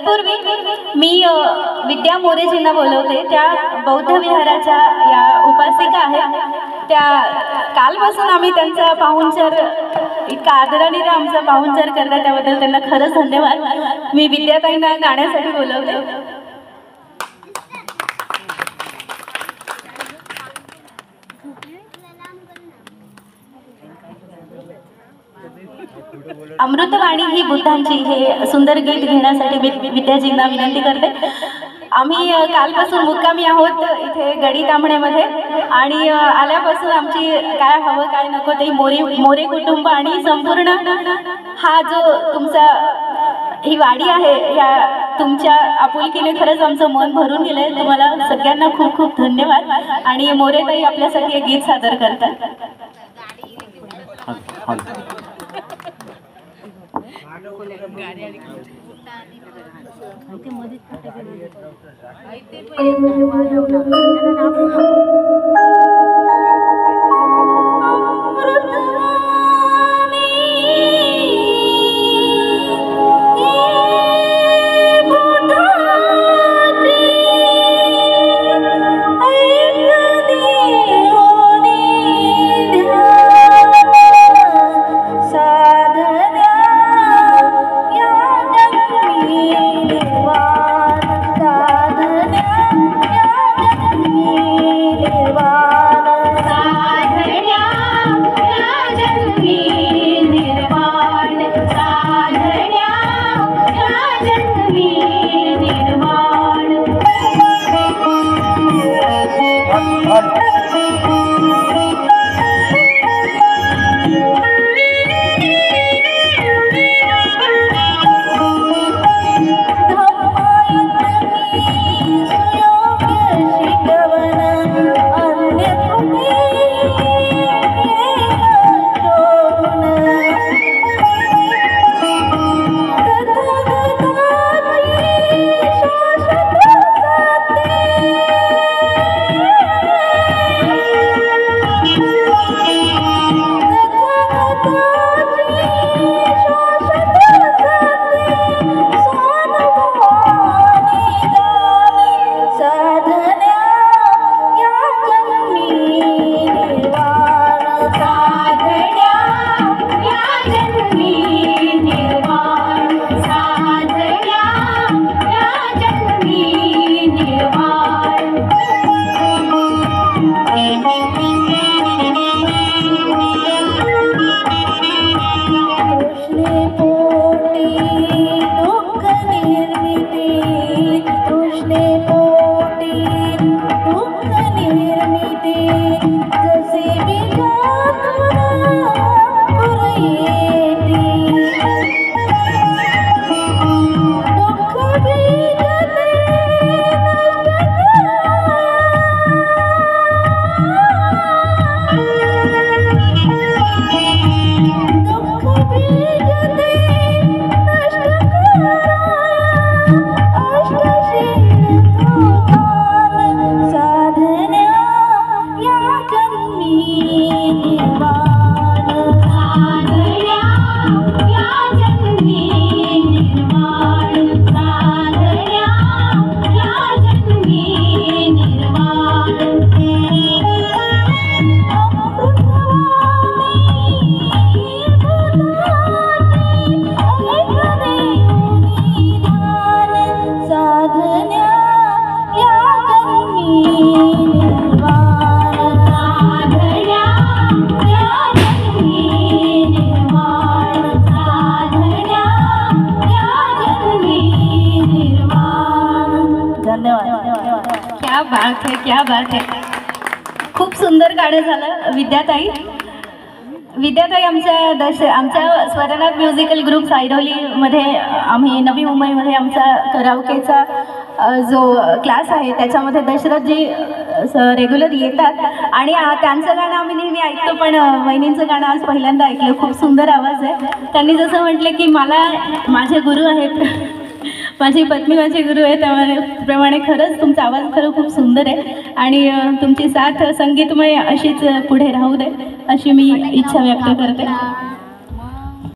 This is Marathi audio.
तत्पूर्वी मी विद्या मोरेजींना बोलवते. त्या बौद्ध विहाराच्या या उपासिका आहेत. त्या कालपासून आम्ही त्यांचा पाहुणचार इतका आदराने आमचा पाहुणचार करतात, त्याबद्दल त्यांना खरंच धन्यवाद. मी विद्याताईंना गाण्यासाठी बोलवते. अमृतवाणी ही बुद्धांची हे सुंदर गीत घेण्यासाठी मी विद्याजींना विनंती करते. आम्ही कालपासून मुक्कामी आहोत इथे गडी तांबण्यामध्ये आणि आल्यापासून आमची काय हवं काय नको ते मोरे कुटुंब आणि संपूर्ण हा जो तुमचा ही वाडी आहे या तुमच्या आपुलकीने खरंच आमचं मन भरून गेलंय. तुम्हाला सगळ्यांना खूप खूप धन्यवाद. आणि मोरेताई आपल्यासाठी एक गीत सादर करतात. क्या बात है. खूप सुंदर गाणं झालं विद्याताई. विद्याताई आमच्या स्वरनाथ म्युझिकल ग्रुप सायरोलीमध्ये आम्ही नवी मुंबईमध्ये आमचा कराओकेचा जो क्लास आहे त्याच्यामध्ये दशरथजी रेग्युलर येतात आणि त्यांचं गाणं आम्ही नेहमी ऐकतो. पण वहिनींचं गाणं आज पहिल्यांदा ऐकलं. खूप सुंदर आवाज आहे. त्यांनी जसं म्हटलं की मला माझे गुरु आहेत, माझी पत्नी माझे गुरु आहे, त्याप्रमाणे खरंच तुमचा आवाज खरं खूप सुंदर आहे आणि तुमची साथ संगीतमय अशीच पुढे राहू दे अशी मी इच्छा व्यक्त करते.